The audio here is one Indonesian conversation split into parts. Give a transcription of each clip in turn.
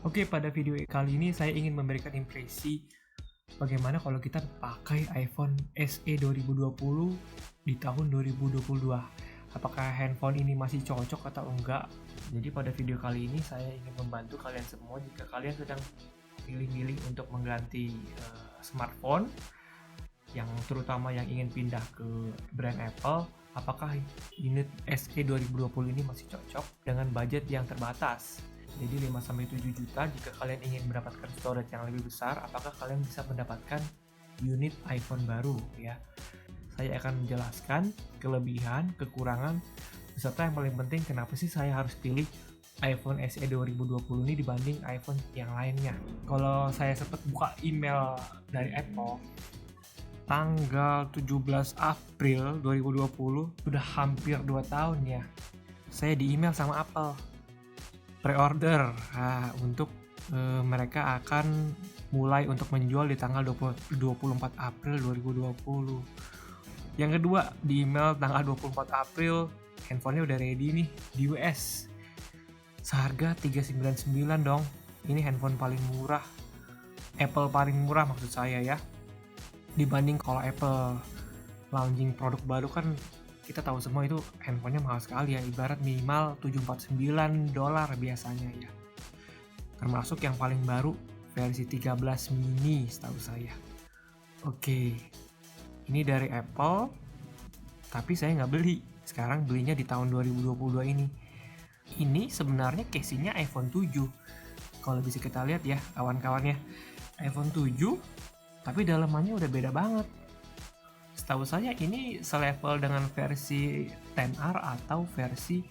Oke, pada video kali ini saya ingin memberikan impresi bagaimana kalau kita pakai iPhone SE 2020 di tahun 2022. Apakah handphone ini masih cocok atau enggak? Jadi pada video kali ini saya ingin membantu kalian semua jika kalian sedang milih-milih untuk mengganti smartphone, yang terutama yang ingin pindah ke brand Apple. Apakah unit SE 2020 ini masih cocok dengan budget yang terbatas? Jadi 5-7 juta. Jika kalian ingin mendapatkan storage yang lebih besar, apakah kalian bisa mendapatkan unit iPhone baru ya? Saya akan menjelaskan kelebihan, kekurangan, beserta yang paling penting kenapa sih saya harus pilih iPhone SE 2020 ini dibanding iPhone yang lainnya. Kalau saya sempat buka email dari Apple tanggal 17 April 2020, sudah hampir 2 tahun ya, saya di email sama Apple pre-order untuk mereka akan mulai untuk menjual di tanggal 24 April 2020. Yang kedua, di email tanggal 24 April handphonenya udah ready nih di US, seharga 399 dong. Ini handphone paling murah, Apple paling murah maksud saya ya, dibanding kalau Apple launching produk baru kan kita tahu semua itu handphonenya mahal sekali ya, ibarat minimal $749 biasanya ya, termasuk yang paling baru versi 13 mini setahu saya. Oke, ini dari Apple, tapi saya nggak beli, sekarang belinya di tahun 2022 ini. Ini sebenarnya casingnya iPhone 7, kalau bisa kita lihat ya kawan-kawannya, iPhone 7 tapi dalamannya udah beda banget. Setahu saya ini selevel dengan versi XR atau versi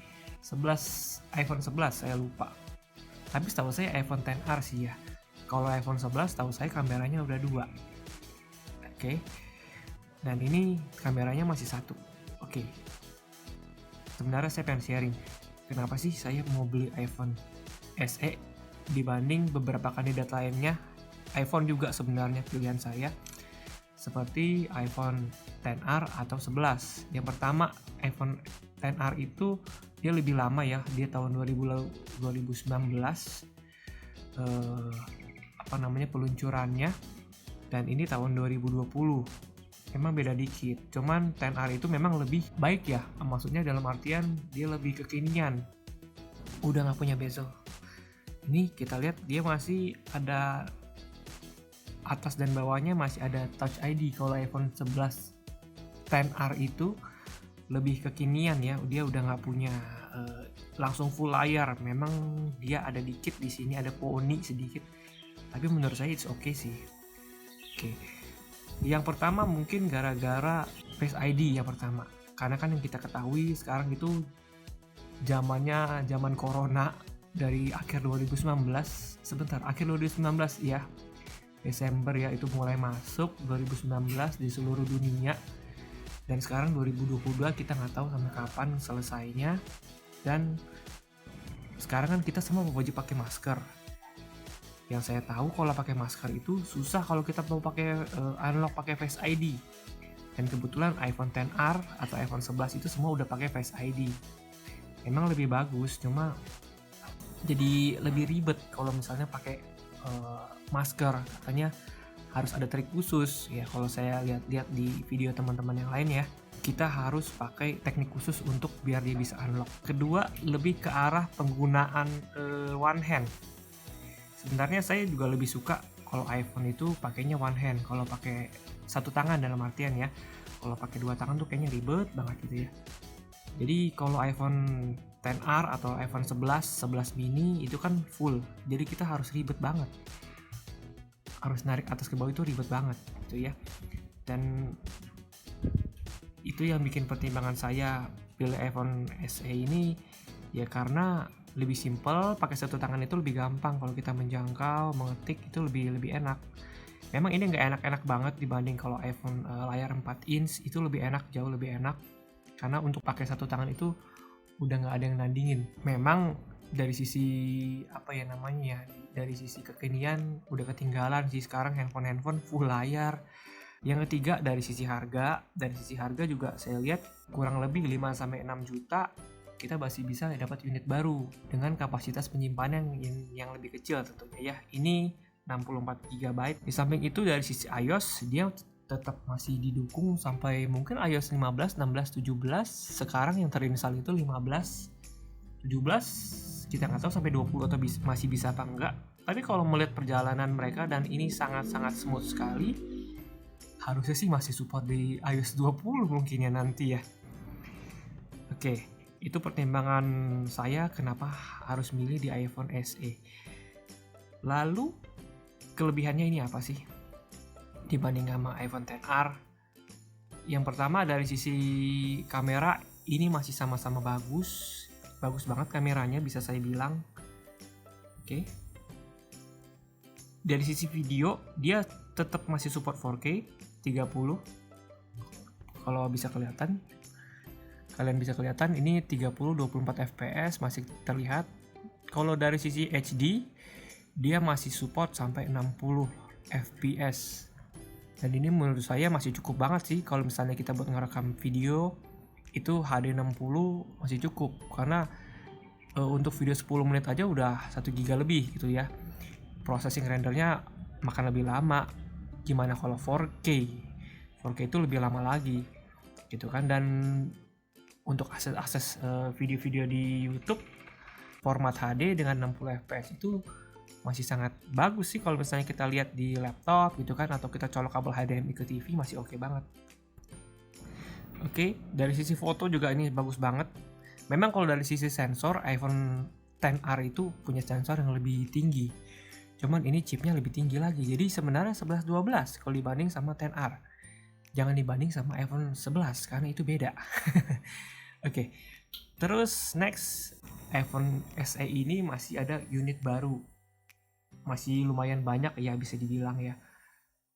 11, iPhone 11 saya lupa. Tapi setahu saya iPhone XR sih ya. Kalau iPhone 11 setahu saya kameranya udah 2. Oke. Dan ini kameranya masih 1. Oke. Sebenarnya saya pengen sharing kenapa sih saya mau beli iPhone SE dibanding beberapa kandidat lainnya. iPhone juga sebenarnya pilihan saya, seperti iPhone XR atau 11. Yang pertama, iPhone XR itu dia lebih lama ya, dia tahun 2019 peluncurannya, dan ini tahun 2020. Memang beda dikit, cuman XR itu memang lebih baik ya, maksudnya dalam artian dia lebih kekinian, udah nggak punya bezel. Ini kita lihat dia masih ada atas dan bawahnya, masih ada Touch ID. Kalau iPhone 11 XR itu lebih kekinian ya, dia udah nggak punya langsung full layar. Memang dia ada dikit di sini, ada poni sedikit, tapi menurut saya it's okay sih. Oke. Yang pertama mungkin gara-gara Face ID yang pertama, karena kan yang kita ketahui sekarang itu zaman corona dari akhir 2019, akhir 2019 ya, Desember ya, itu mulai masuk 2019 di seluruh dunia, dan sekarang 2022 kita nggak tahu sampai kapan selesainya. Dan sekarang kan kita semua wajib pakai masker. Yang saya tahu kalau pakai masker itu susah kalau kita mau pakai unlock pakai Face ID. Dan kebetulan iPhone XR atau iPhone 11 itu semua udah pakai Face ID. Memang lebih bagus, cuma jadi lebih ribet kalau misalnya pakai masker. Katanya harus ada trik khusus ya, kalau saya lihat-lihat di video teman-teman yang lain ya, kita harus pakai teknik khusus untuk biar dia bisa unlock. Kedua, lebih ke arah penggunaan one hand. Sebenarnya saya juga lebih suka kalau iPhone itu pakainya one hand, kalau pakai satu tangan dalam artian ya. Kalau pakai dua tangan tuh kayaknya ribet banget gitu ya. Jadi kalau iPhone XR atau iPhone 11 mini itu kan full, jadi kita harus ribet banget, harus narik atas ke bawah, itu ribet banget gitu ya. Dan itu yang bikin pertimbangan saya pilih iPhone SE ini ya, karena lebih simpel, pakai satu tangan itu lebih gampang kalau kita menjangkau, mengetik itu lebih enak. Memang ini nggak enak-enak banget dibanding kalau iPhone layar 4 inch, itu lebih enak, jauh lebih enak, karena untuk pakai satu tangan itu udah nggak ada yang nandingin. Memang dari sisi dari sisi kekinian udah ketinggalan sih sekarang handphone full layar. Yang ketiga, dari sisi harga juga saya lihat kurang lebih 5-6 juta kita masih bisa dapat unit baru dengan kapasitas penyimpanan yang lebih kecil tentunya ya. Ini 64 GB. Di samping itu dari sisi iOS dia tetap masih didukung sampai mungkin iOS 15, 16, 17. Sekarang yang terinstall itu 15, 17, kita nggak tahu sampai 20 atau masih bisa apa enggak. Tapi kalau melihat perjalanan mereka dan ini sangat-sangat smooth sekali, harusnya sih masih support di iOS 20 mungkin ya nanti ya. Oke, itu pertimbangan saya kenapa harus milih di iPhone SE. Lalu kelebihannya ini apa sih dibanding sama iPhone XR? Yang pertama dari sisi kamera ini masih sama-sama bagus banget kameranya bisa saya bilang. Oke. Dari sisi video dia tetap masih support 4K 30. Kalau bisa kelihatan, kalian bisa kelihatan ini 30 24 fps masih terlihat. Kalau dari sisi HD dia masih support sampai 60 fps. Dan ini menurut saya masih cukup banget sih kalau misalnya kita buat ngerekam video itu HD 60 masih cukup karena untuk video 10 menit aja udah 1 GB lebih gitu ya. Processing rendernya makan lebih lama. Gimana kalau 4K? 4K itu lebih lama lagi gitu kan. Dan untuk akses video-video di YouTube format HD dengan 60 fps itu masih sangat bagus sih kalau misalnya kita lihat di laptop gitu kan, atau kita colok kabel HDMI ke TV masih oke banget. Oke, dari sisi foto juga ini bagus banget. Memang kalau dari sisi sensor iPhone XR itu punya sensor yang lebih tinggi. Cuman ini chipnya lebih tinggi lagi. Jadi sebenarnya 11 12 kalau dibanding sama XR. Jangan dibanding sama iPhone 11 karena itu beda. Oke. Terus next, iPhone SE ini masih ada unit baru. Masih lumayan banyak ya bisa dibilang ya.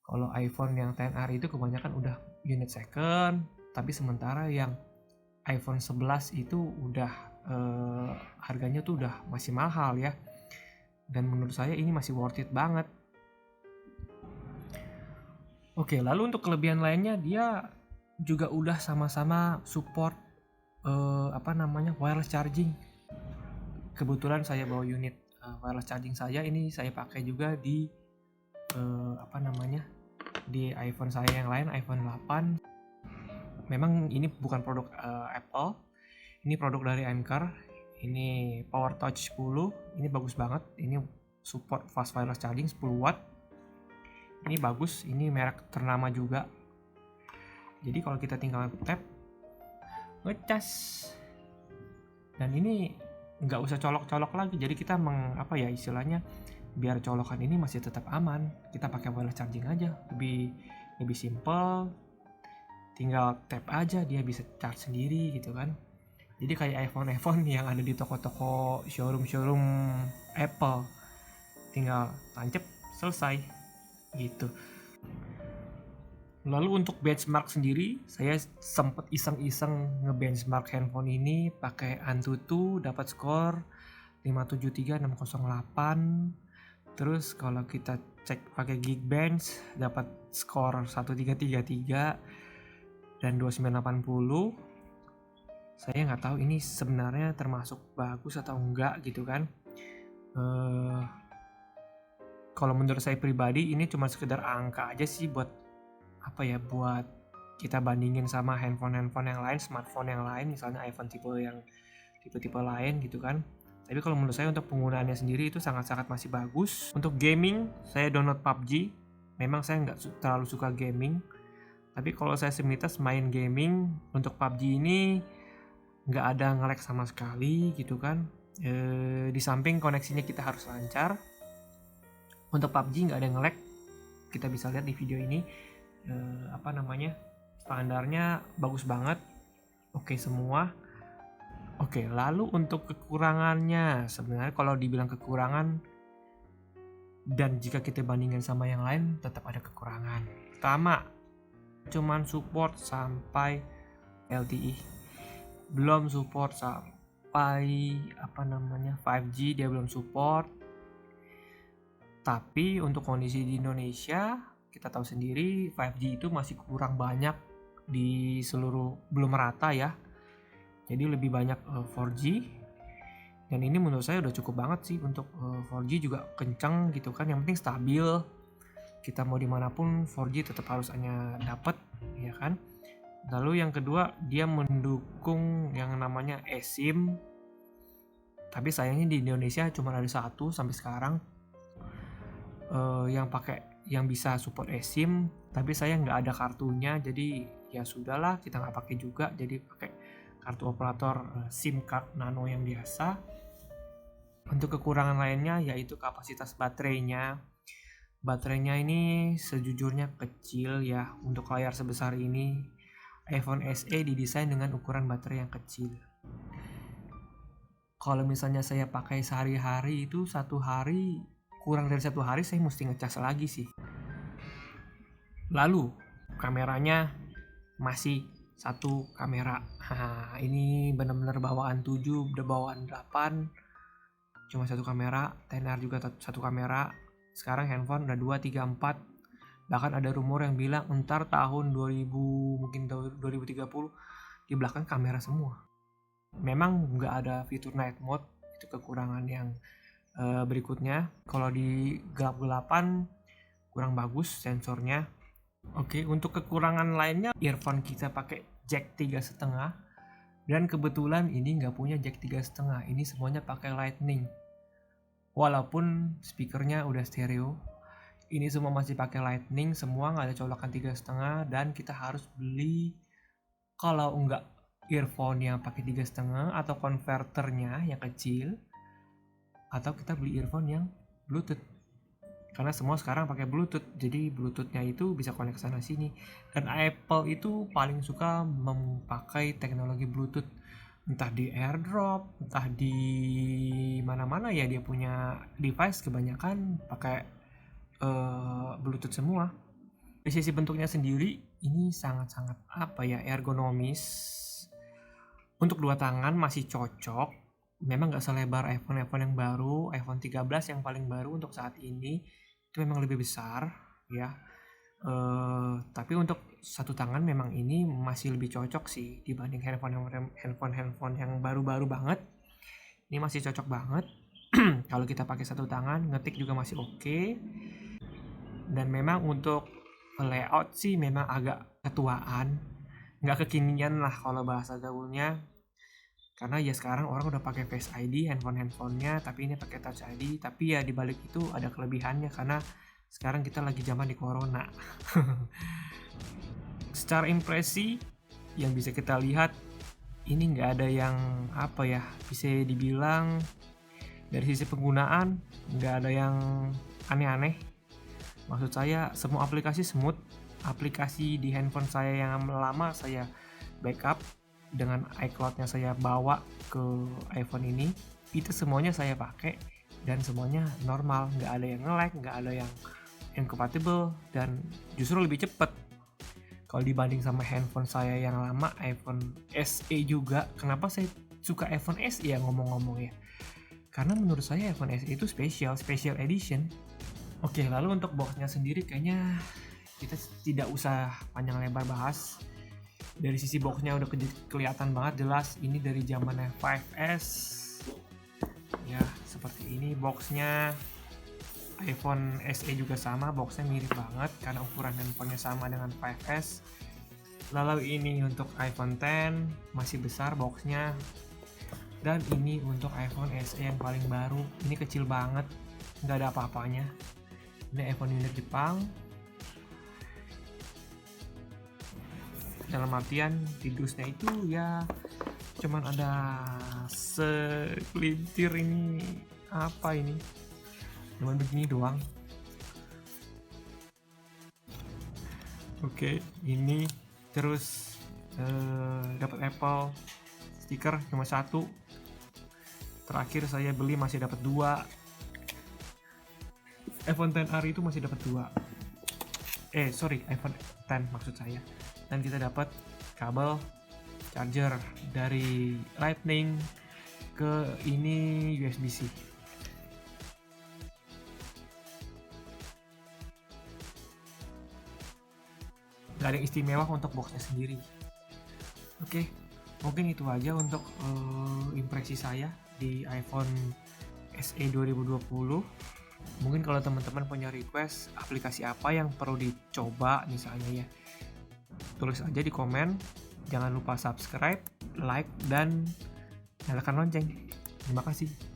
Kalau iPhone yang XR itu kebanyakan udah unit second, tapi sementara yang iPhone 11 itu udah harganya tuh udah masih mahal ya. Dan menurut saya ini masih worth it banget. Oke, lalu untuk kelebihan lainnya dia juga udah sama-sama support wireless charging. Kebetulan saya bawa unit wireless charging saya ini saya pakai juga di di iPhone saya yang lain, iPhone 8. Memang ini bukan produk Apple, ini produk dari Anker. Ini PowerTouch 10, ini bagus banget. Ini support fast wireless charging 10 watt. Ini bagus, ini merek ternama juga. Jadi kalau kita tinggal tap, ngecas. Dan ini nggak usah colok-colok lagi. Jadi kita istilahnya biar colokan ini masih tetap aman. Kita pakai wireless charging aja, lebih simple. Tinggal tap aja dia bisa charge sendiri gitu kan. Jadi kayak iPhone yang ada di toko-toko showroom Apple, tinggal tancap selesai gitu. Lalu untuk benchmark sendiri, saya sempet iseng-iseng ngebenchmark handphone ini pakai Antutu, dapat skor 573.608. Terus kalau kita cek pakai Geekbench dapat skor 1333 dan 2980. Saya nggak tahu ini sebenarnya termasuk bagus atau enggak gitu kan. Kalau menurut saya pribadi ini cuma sekedar angka aja sih buat kita bandingin sama handphone yang lain, smartphone yang lain, misalnya iPhone tipe lain gitu kan. Tapi kalau menurut saya untuk penggunaannya sendiri itu sangat-sangat masih bagus. Untuk gaming saya download PUBG. Memang saya nggak terlalu suka gaming, tapi kalau saya semintas main gaming untuk PUBG ini nggak ada nge-lag sama sekali gitu kan. Di samping koneksinya kita harus lancar. Untuk PUBG nggak ada nge-lag, kita bisa lihat di video ini. Standarnya bagus banget, oke semua. Oke, lalu untuk kekurangannya, sebenarnya kalau dibilang kekurangan dan jika kita bandingkan sama yang lain tetap ada kekurangan. Pertama, cuman support sampai LTE, belum support sampai 5G, dia belum support. Tapi untuk kondisi di Indonesia kita tahu sendiri 5G itu masih kurang banyak di seluruh, belum merata ya. jadi lebih banyak 4G, dan ini menurut saya udah cukup banget sih. Untuk 4G juga kencang gitu kan, yang penting stabil, kita mau dimanapun 4G tetap harus hanya dapat, ya kan. Lalu yang kedua, dia mendukung yang namanya eSIM, tapi sayangnya di Indonesia cuma ada satu sampai sekarang yang bisa support eSIM, tapi saya nggak ada kartunya, jadi ya sudahlah, kita nggak pakai juga, jadi pakai kartu operator SIM card nano yang biasa. Untuk kekurangan lainnya yaitu kapasitas baterainya. Baterainya ini sejujurnya kecil ya, untuk layar sebesar ini. iPhone SE didesain dengan ukuran baterai yang kecil. Kalau misalnya saya pakai sehari-hari, itu kurang dari satu hari saya mesti ngecas lagi sih. Lalu kameranya masih satu kamera. Ini benar-benar bawaan 7, udah bawaan 8. Cuma satu kamera. XR juga satu kamera. Sekarang handphone udah 2, 3, 4. Bahkan ada rumor yang bilang entar tahun 2030 di belakang kamera semua. Memang nggak ada fitur night mode, itu kekurangan yang berikutnya. Kalau di gelap-gelapan kurang bagus sensornya. Oke, untuk kekurangan lainnya, earphone kita pakai jack 3,5, dan kebetulan ini nggak punya jack 3,5, ini semuanya pakai lightning. Walaupun speakernya udah stereo, ini semua masih pakai lightning, semua nggak ada colokan 3,5, dan kita harus beli, kalau enggak earphone yang pakai 3,5 atau konverternya yang kecil, atau kita beli earphone yang Bluetooth, karena semua sekarang pakai Bluetooth, jadi Bluetoothnya itu bisa connect sana sini. Dan Apple itu paling suka memakai teknologi Bluetooth, entah di AirDrop, entah di mana-mana ya, dia punya device kebanyakan pakai Bluetooth semua. Dari sisi bentuknya sendiri, ini sangat-sangat ergonomis. Untuk dua tangan masih cocok. Memang nggak selebar iPhone yang baru. iPhone 13 yang paling baru untuk saat ini itu memang lebih besar ya. Tapi untuk satu tangan memang ini masih lebih cocok sih dibanding handphone yang baru-baru banget. Ini masih cocok banget. Kalau kita pakai satu tangan, ngetik juga masih oke. Dan memang untuk layout sih memang agak ketuaan, nggak kekinian lah kalau bahasa gaulnya. Karena ya sekarang orang udah pakai Face ID handphonenya, tapi ini pakai Touch ID. Tapi ya dibalik itu ada kelebihannya, karena sekarang kita lagi zaman di corona. Secara impresi yang bisa kita lihat, ini nggak ada yang bisa dibilang dari sisi penggunaan nggak ada yang aneh-aneh. Maksud saya semua aplikasi smooth. Aplikasi di handphone saya yang lama saya backup dengan iCloud-nya, saya bawa ke iPhone ini, itu semuanya saya pakai dan semuanya normal, nggak ada yang nge-lag, nggak ada yang incompatible, dan justru lebih cepat kalau dibanding sama handphone saya yang lama, iPhone SE juga. Kenapa saya suka iPhone SE ya ngomong-ngomong ya? Karena menurut saya iPhone SE itu special edition. Oke, lalu untuk boxnya sendiri kayaknya kita tidak usah panjang lebar bahas. Dari sisi boxnya udah kelihatan banget jelas ini dari zamannya 5S ya, seperti ini boxnya. iPhone SE juga sama, boxnya mirip banget karena ukuran handphonenya sama dengan 5S. Lalu ini untuk iPhone X masih besar boxnya, dan ini untuk iPhone SE yang paling baru, ini kecil banget, nggak ada apa-apanya. Ini iPhone unit Jepang, dalam artian di dusnya itu ya cuman ada segelintir, ini cuman begini doang. Oke, ini terus dapat Apple stiker cuma satu. Terakhir saya beli masih dapat 2. iPhone XR itu masih dapat 2. iPhone X maksud saya. Dan kita dapat kabel charger dari Lightning ke ini USB-C. Gak ada yang istimewa untuk boxnya sendiri. Oke, Mungkin itu aja untuk impresi saya di iPhone SE 2020. Mungkin kalau teman-teman punya request aplikasi apa yang perlu dicoba misalnya ya, tulis aja di komen. Jangan lupa subscribe, like, dan nyalakan lonceng. Terima kasih.